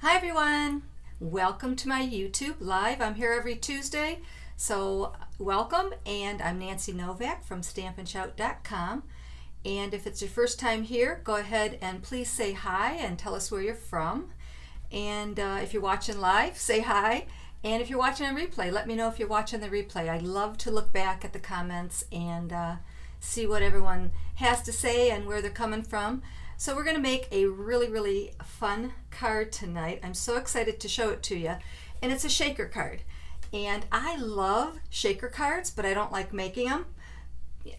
Hi everyone! Welcome to my YouTube Live. I'm here every Tuesday, so welcome, and I'm Nancy Novak from stampandshout.com. And if it's your first time here, go ahead and please say hi and tell us where you're from. And if you're watching live, say hi. And if you're watching on replay, let me know if you're watching the replay. I love to look back at the comments and see what everyone has to say and where they're coming from. So we're going to make a really fun card tonight. I'm so excited to show it to you. And it's a shaker card. And I love shaker cards, but I don't like making them.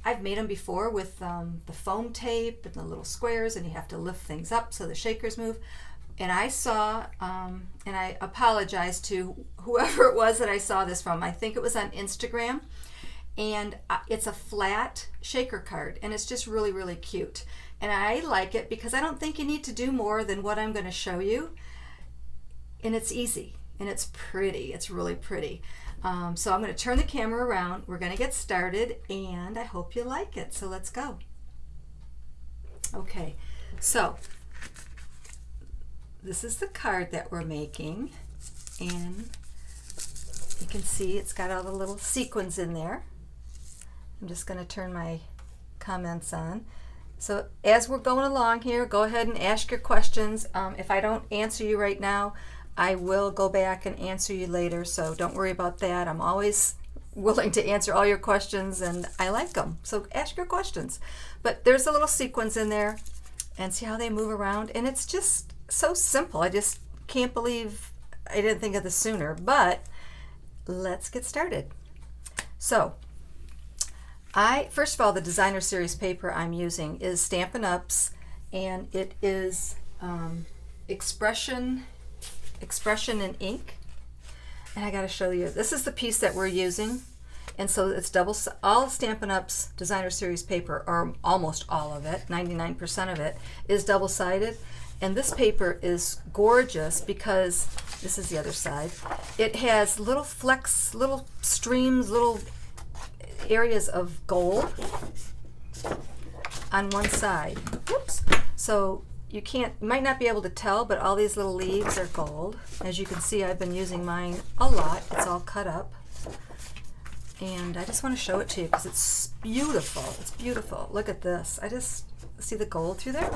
I've made them before with the foam tape and the little squares, and you have to lift things up so the shakers move. And I saw, and I apologize to whoever it was that I saw this from. I think it was on Instagram. And it's a flat shaker card, and it's just really cute. And I like it because I don't think you need to do more than what I'm going to show you. And it's easy, and it's pretty. It's really pretty. So I'm going to turn the camera around. We're going to get started, and I hope you like it. So let's go. Okay, so this is the card that we're making, and you can see it's got all the little sequins in there. I'm just going to turn my comments on. So as we're going along here, go ahead and ask your questions. If I don't answer you right now, I will go back and answer you later, so don't worry about that. I'm always willing to answer all your questions, and I like them, so ask your questions. But there's a little sequins in there, and see how they move around, and it's just so simple. I just can't believe I didn't think of this sooner, but let's get started. So first of all, the designer series paper I'm using is Stampin Ups, and it is expression in ink. And I got to show you, this is the piece that we're using, and so it's all Stampin Ups designer series paper, or almost all of it, 99% of it, is double-sided. And this paper is gorgeous because, this is the other side, it has little flecks, little streams, little areas of gold on one side. Whoops. So you might not be able to tell, but all these little leaves are gold. As you can see, I've been using mine a lot. It's all cut up. And I just want to show it to you because it's beautiful. It's beautiful. Look at this. I just see the gold through there.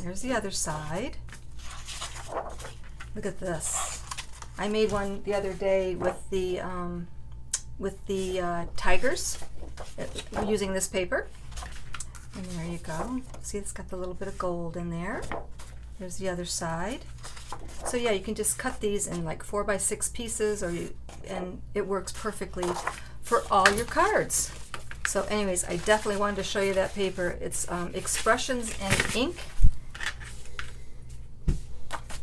There's the other side. Look at this. I made one the other day with the tigers using this paper. And there you go. See, it's got the little bit of gold in there. There's the other side. So yeah, you can just cut these in like 4x6 pieces, and it works perfectly for all your cards. So anyways, I definitely wanted to show you that paper. It's Expressions in Ink.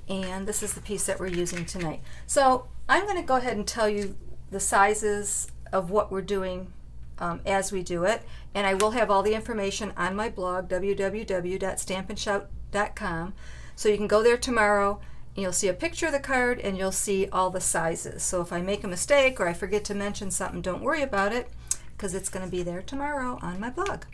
And this is the piece that we're using tonight. So I'm going to go ahead and tell you the sizes of what we're doing as we do it, and I will have all the information on my blog, www.stampandshout.com, so you can go there tomorrow and you'll see a picture of the card and you'll see all the sizes. So if I make a mistake or I forget to mention something, don't worry about it, because it's going to be there tomorrow on my blog.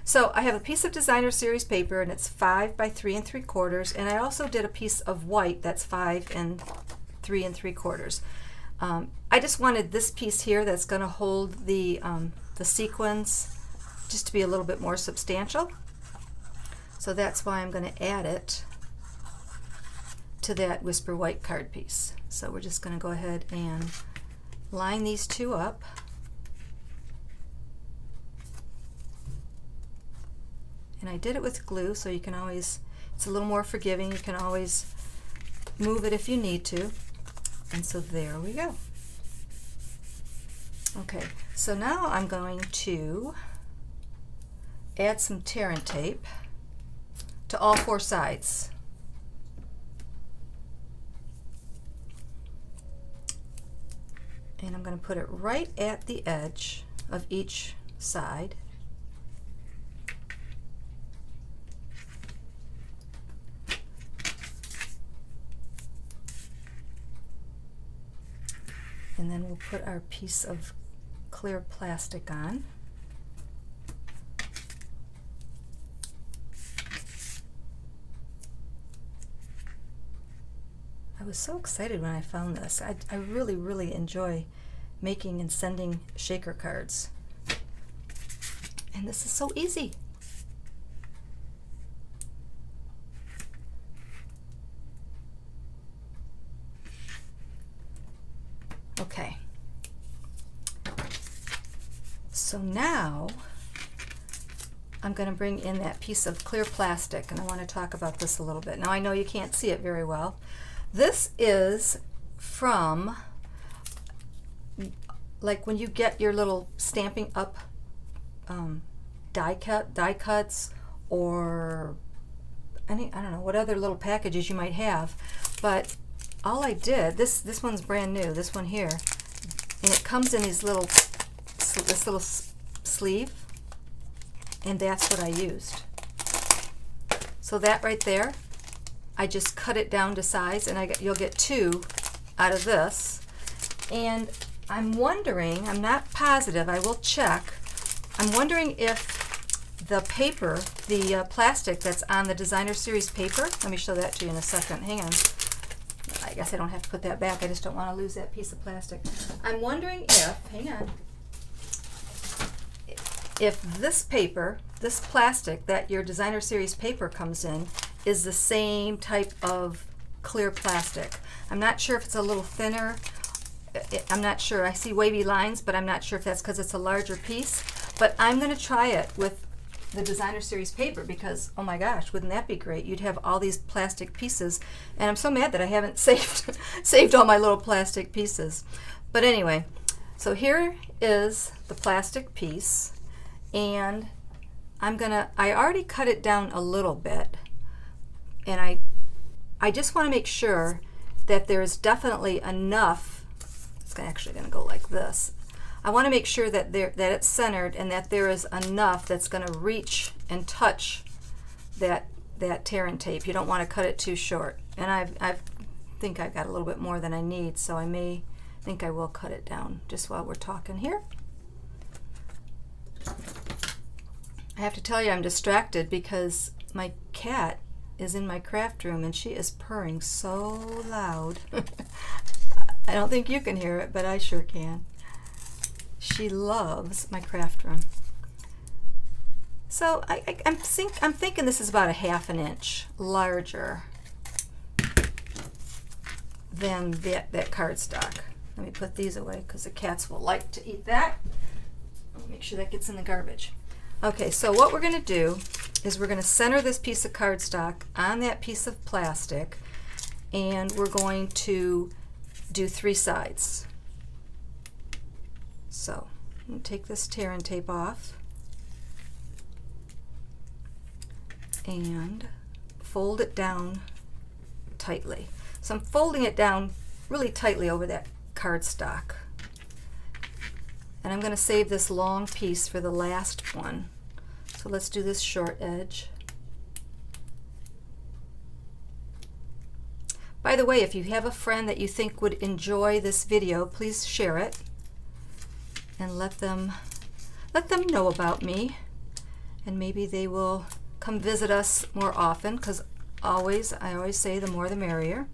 So I have a piece of designer series paper, and it's 5 by 3 3/4, and I also did a piece of white that's 5 and 3 3/4. I just wanted this piece here that's going to hold the sequins just to be a little bit more substantial. So that's why I'm going to add it to that Whisper White card piece. So we're just going to go ahead and line these two up. And I did it with glue, so you can always, it's a little more forgiving. You can always move it if you need to. And so there we go. Okay, so now I'm going to add some tear and tape to all 4 sides. And I'm going to put it right at the edge of each side. And then we'll put our piece of clear plastic on. I was so excited when I found this. I really, really enjoy making and sending shaker cards. And this is so easy. Okay. So now I'm going to bring in that piece of clear plastic, and I want to talk about this a little bit. Now I know you can't see it very well. This is from, like when you get your little Stampin' Up die cuts, or I don't know what other little packages you might have, but all I did, this one's brand new, this one here, and it comes in these little, this little sleeve, and that's what I used. So that right there, I just cut it down to size, and you'll get 2 out of this. And I'm wondering, I'm not positive, I will check, I'm wondering if the paper, the plastic that's on the Designer Series paper, let me show that to you in a second, hang on. I guess I don't have to put that back, I just don't want to lose that piece of plastic. I'm wondering if, hang on, if this paper, this plastic that your Designer Series paper comes in is the same type of clear plastic. I'm not sure if it's a little thinner. I'm not sure. I see wavy lines, but I'm not sure if that's because it's a larger piece. But I'm going to try it with the Designer Series paper because, oh my gosh, wouldn't that be great? You'd have all these plastic pieces, and I'm so mad that I haven't saved all my little plastic pieces. But anyway, so here is the plastic piece, and I already cut it down a little bit, and I just want to make sure that there's definitely enough. It's actually going to go like this. I want to make sure that it's centered and that there is enough that's going to reach and touch that tear and tape. You don't want to cut it too short. And I think I've got a little bit more than I need, so I think I will cut it down just while we're talking here. I have to tell you I'm distracted because my cat is in my craft room and she is purring so loud. I don't think you can hear it, but I sure can. She loves my craft room. So I'm thinking this is about a 1/2 inch larger than that cardstock. Let me put these away because the cats will like to eat that. I'll make sure that gets in the garbage. Okay, so what we're going to do is we're going to center this piece of cardstock on that piece of plastic, and we're going to do 3 sides. So I'm going to take this tear and tape off and fold it down tightly. So I'm folding it down really tightly over that cardstock. And I'm going to save this long piece for the last one. So let's do this short edge. By the way, if you have a friend that you think would enjoy this video, please share it and let them know about me, and maybe they will come visit us more often, because I always say the more the merrier.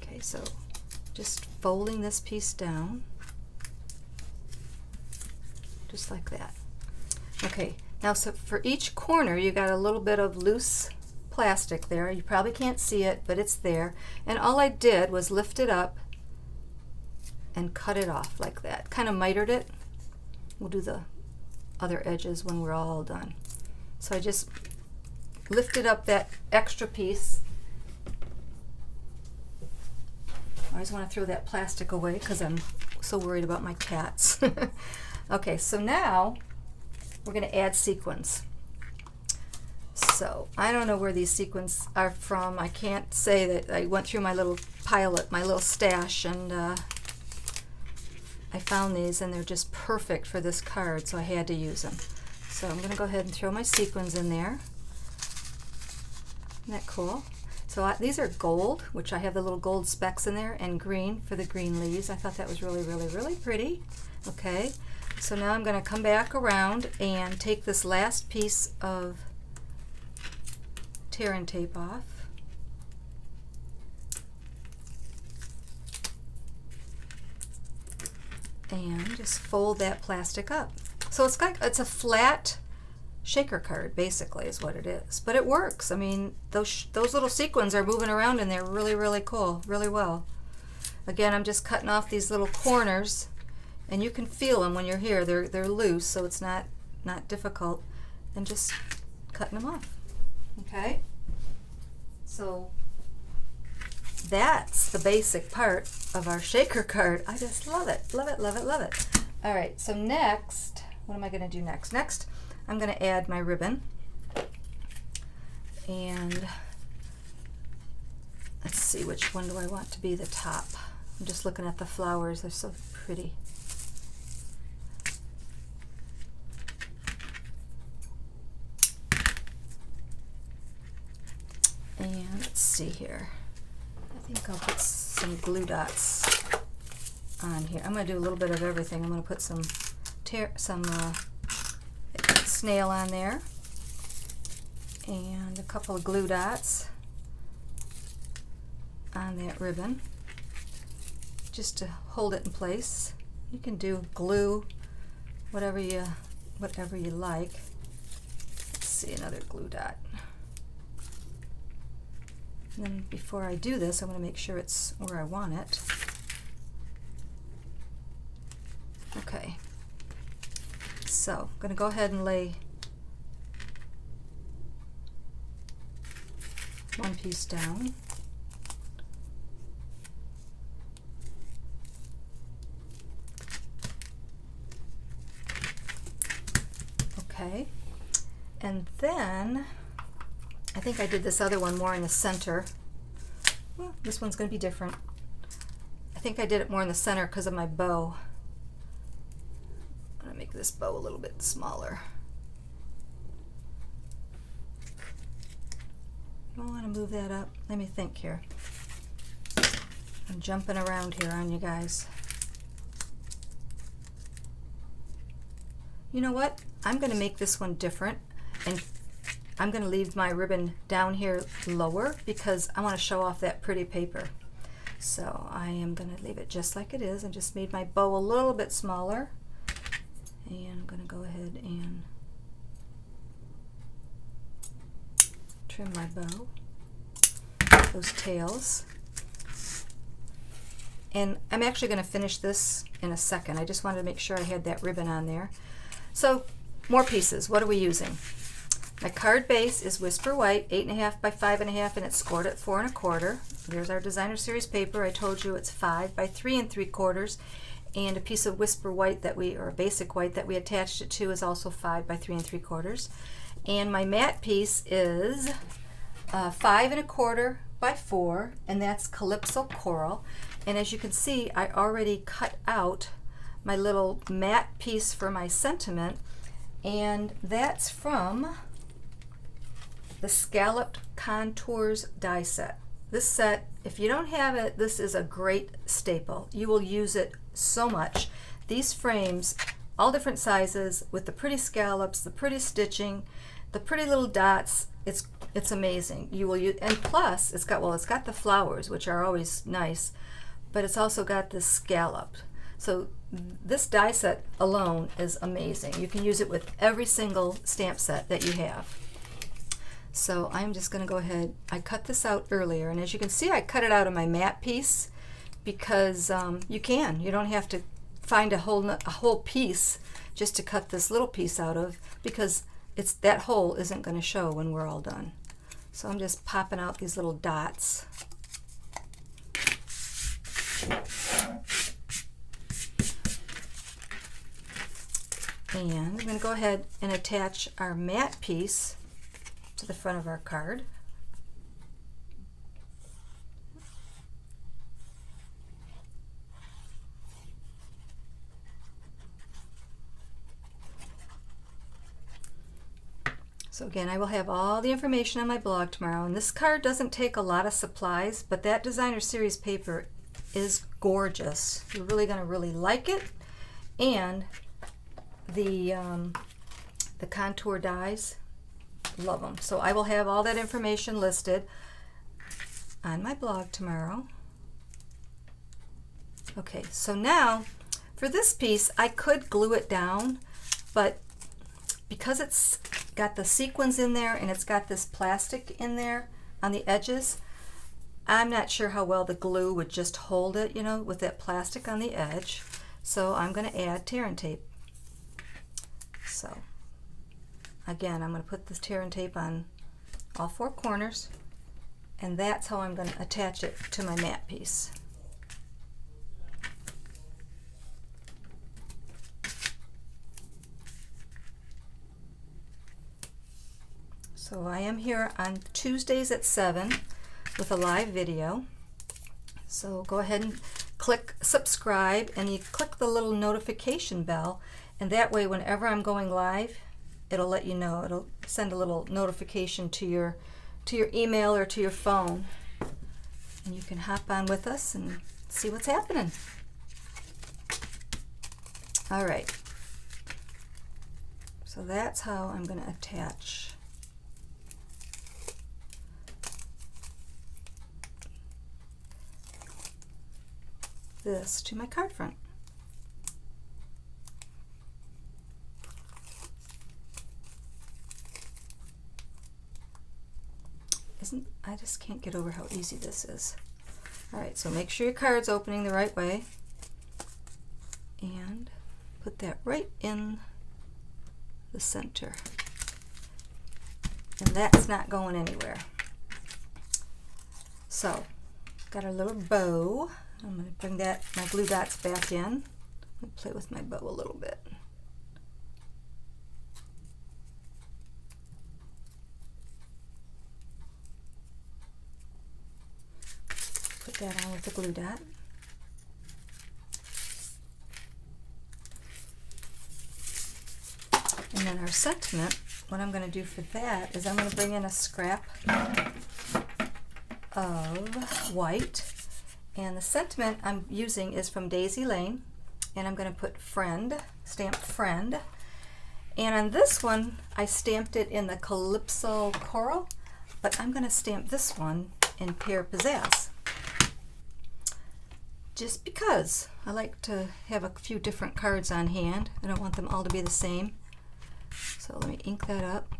Okay, so just folding this piece down just like that. Okay, now so for each corner you got a little bit of loose plastic there. You probably can't see it, but it's there. And all I did was lift it up and cut it off like that. Kind of mitered it. We'll do the other edges when we're all done. So I just lifted up that extra piece. I always want to throw that plastic away because I'm so worried about my cats. Okay, so now we're going to add sequins. So I don't know where these sequins are from. I can't say that I went through my little pilot, my little stash, and I found these, and they're just perfect for this card, so I had to use them. So I'm going to go ahead and throw my sequins in there. Isn't that cool? So these are gold, which I have the little gold specks in there, and green for the green leaves. I thought that was really, really, really pretty. Okay, so now I'm going to come back around and take this last piece of tear and tape off. And just fold that plastic up. So it's a flat shaker card, basically, is what it is. But it works. I mean, those little sequins are moving around in there really, really cool, really well. Again, I'm just cutting off these little corners, and you can feel them when you're here. They're loose, so it's not difficult. And just cutting them off. Okay? So that's the basic part of our shaker card. I just love it, love it, love it, love it. All right, so next, what am I going to do next? Next, I'm going to add my ribbon. And let's see, which one do I want to be the top? I'm just looking at the flowers. They're so pretty. And let's see here. I think I'll put some glue dots on here. I'm going to do a little bit of everything. I'm going to put some snail on there and a couple of glue dots on that ribbon just to hold it in place. You can do glue, whatever you like. Let's see, another glue dot. And then before I do this, I want to make sure it's where I want it. Okay. So I'm going to go ahead and lay one piece down. Okay. And then I think I did this other one more in the center. Well, this one's going to be different. I think I did it more in the center because of my bow. I'm going to make this bow a little bit smaller. I want to move that up. Let me think here. I'm jumping around here on you guys. You know what? I'm going to make this one different, and I'm going to leave my ribbon down here lower because I want to show off that pretty paper. So I am going to leave it just like it is. I just made my bow a little bit smaller, and I'm going to go ahead and trim my bow, those tails. And I'm actually going to finish this in a second. I just wanted to make sure I had that ribbon on there. So more pieces. What are we using? My card base is Whisper White, 8.5 by 5.5, and it's scored at 4 1/4. There's our Designer Series paper. I told you it's 5 by 3 3/4, and a piece of Whisper White or a basic white that we attached it to is also 5 by 3 3/4. And my matte piece is 5 1/4 by 4, and that's Calypso Coral. And as you can see, I already cut out my little matte piece for my sentiment, and that's from the Scalloped Contours die set. This set, if you don't have it, this is a great staple. You will use it so much. These frames, all different sizes, with the pretty scallops, the pretty stitching, the pretty little dots, it's amazing. You will use, and plus it's got the flowers, which are always nice, but it's also got this scallop. So this die set alone is amazing. You can use it with every single stamp set that you have. So I'm just going to go ahead. I cut this out earlier, and as you can see, I cut it out of my matte piece because you don't have to find a whole piece just to cut this little piece out of, because that hole isn't going to show when we're all done. So I'm just popping out these little dots. And I'm going to go ahead and attach our matte piece to the front of our card. So again, I will have all the information on my blog tomorrow, and this card doesn't take a lot of supplies, but that designer series paper is gorgeous. You're really going to really like it, and the contour dies, love them. So I will have all that information listed on my blog tomorrow. Okay, so now for this piece, I could glue it down, but because it's got the sequins in there and it's got this plastic in there on the edges, I'm not sure how well the glue would just hold it, you know, with that plastic on the edge. So I'm going to add tear and tape. So again, I'm going to put this tear and tape on all four corners, and that's how I'm going to attach it to my mat piece. So I am here on Tuesdays at 7 with a live video. So go ahead and click subscribe, and you click the little notification bell, and that way whenever I'm going live, it'll let you know. It'll send a little notification to your email or to your phone, and you can hop on with us and see what's happening. All right. So that's how I'm going to attach this to my card front. I just can't get over how easy this is. All right, so make sure your card's opening the right way, and put that right in the center. And that's not going anywhere. So, got our little bow. I'm going to bring my glue dots back in. I'm going to play with my bow a little bit. Put that on with the glue dot. And then our sentiment, what I'm going to do for that is I'm going to bring in a scrap of white. And the sentiment I'm using is from Daisy Lane, and I'm going to put friend, stamp friend. And on this one, I stamped it in the Calypso Coral, but I'm going to stamp this one in Pear Pizzazz. Just because I like to have a few different cards on hand. I don't want them all to be the same. So let me ink that up.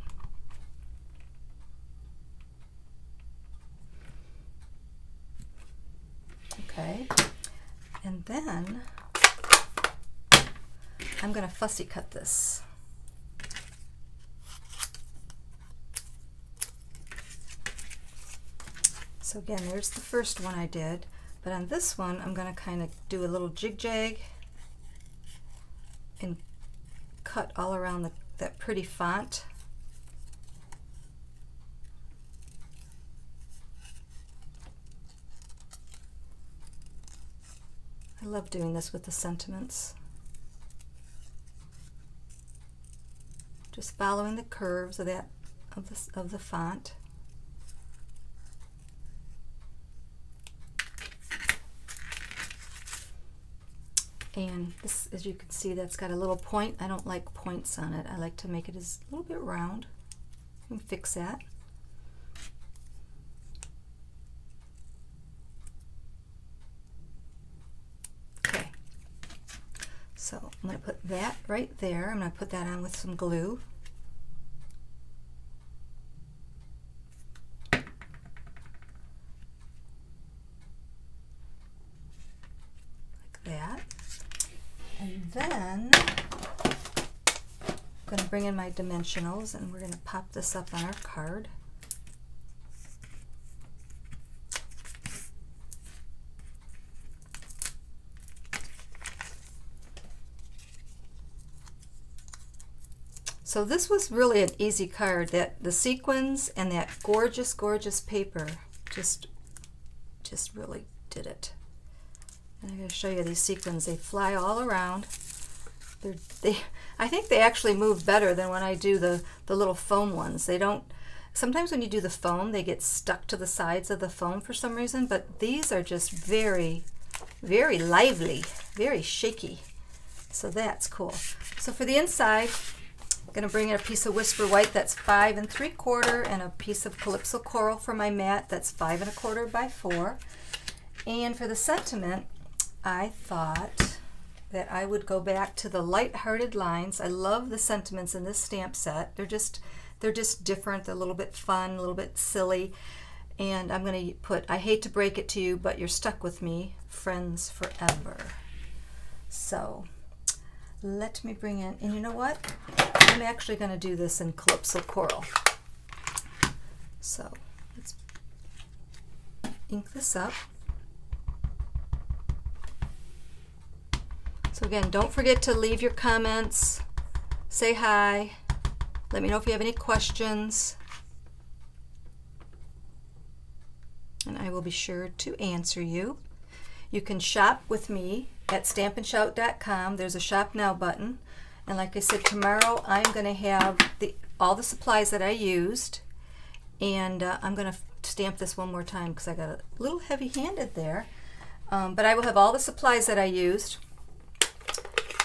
Okay, and then I'm going to fussy cut this. So again, there's the first one I did, but on this one I'm going to kind of do a little jig-jag and cut all around that pretty font. I love doing this with the sentiments. Just following the curves of the font. And this, as you can see, that's got a little point. I don't like points on it. I like to make it as a little bit round. You can fix that. Okay. So I'm going to put that right there. I'm going to put that on with some glue. And then I'm going to bring in my dimensionals, and we're going to pop this up on our card. So this was really an easy card. That the sequins and that gorgeous, gorgeous paper just really did it. And I'm going to show you these sequins. They fly all around. I think they actually move better than when I do the little foam ones. They don't, sometimes when you do the foam, they get stuck to the sides of the foam for some reason, but these are just very, very lively, very shaky. So that's cool. So for the inside, I'm going to bring in a piece of Whisper White that's 5 3/4 and a piece of Calypso Coral for my mat that's 5 1/4 by 4. And for the sentiment, I thought that I would go back to the light-hearted lines. I love the sentiments in this stamp set. They're just different. They're a little bit fun, a little bit silly. And I'm going to put, I hate to break it to you, but you're stuck with me, friends forever. So let me bring in, and you know what? I'm actually going to do this in Calypso Coral. So let's ink this up. So again, don't forget to leave your comments, say hi, let me know if you have any questions, and I will be sure to answer you. You can shop with me at stampandshout.com. There's a Shop Now button, and like I said, tomorrow I'm going to have all the supplies that I used, and I'm going to stamp this one more time because I got a little heavy-handed there, but I will have all the supplies that I used.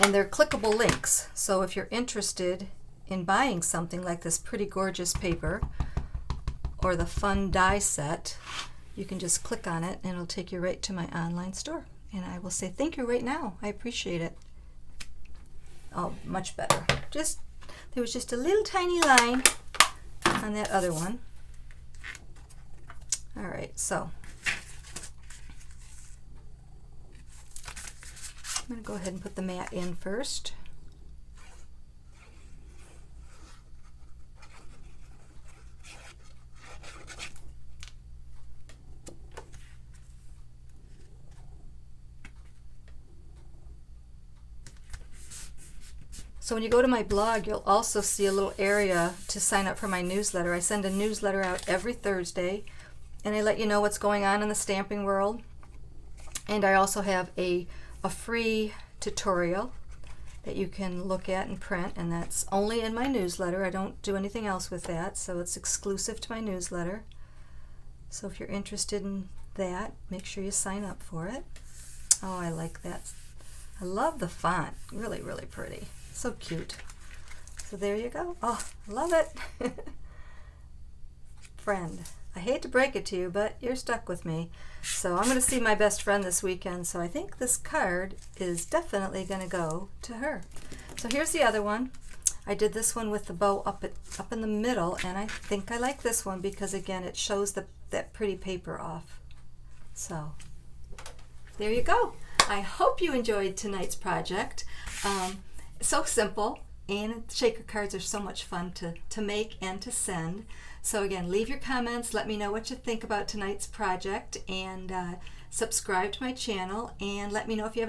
And they're clickable links, so if you're interested in buying something like this pretty gorgeous paper or the fun die set, you can just click on it and it'll take you right to my online store. And I will say thank you right now. I appreciate it. Oh, much better. There was just a little tiny line on that other one. All right, so I'm going to go ahead and put the mat in first. So when you go to my blog, you'll also see a little area to sign up for my newsletter. I send a newsletter out every Thursday, and I let you know what's going on in the stamping world. And I also have a free tutorial that you can look at and print, and that's only in my newsletter. I don't do anything else with that, so it's exclusive to my newsletter. So if you're interested in that, make sure you sign up for it. Oh, I like that. I love the font. Really, really pretty. So cute. So there you go. Oh, I love it. Friend. I hate to break it to you, but you're stuck with me. So I'm going to see my best friend this weekend, so I think this card is definitely going to go to her. So here's the other one. I did this one with the bow up in the middle, and I think I like this one because, again, it shows that pretty paper off. So there you go. I hope you enjoyed tonight's project. So simple, and shaker cards are so much fun to make and to send. So again, leave your comments, let me know what you think about tonight's project, and subscribe to my channel, and let me know if you have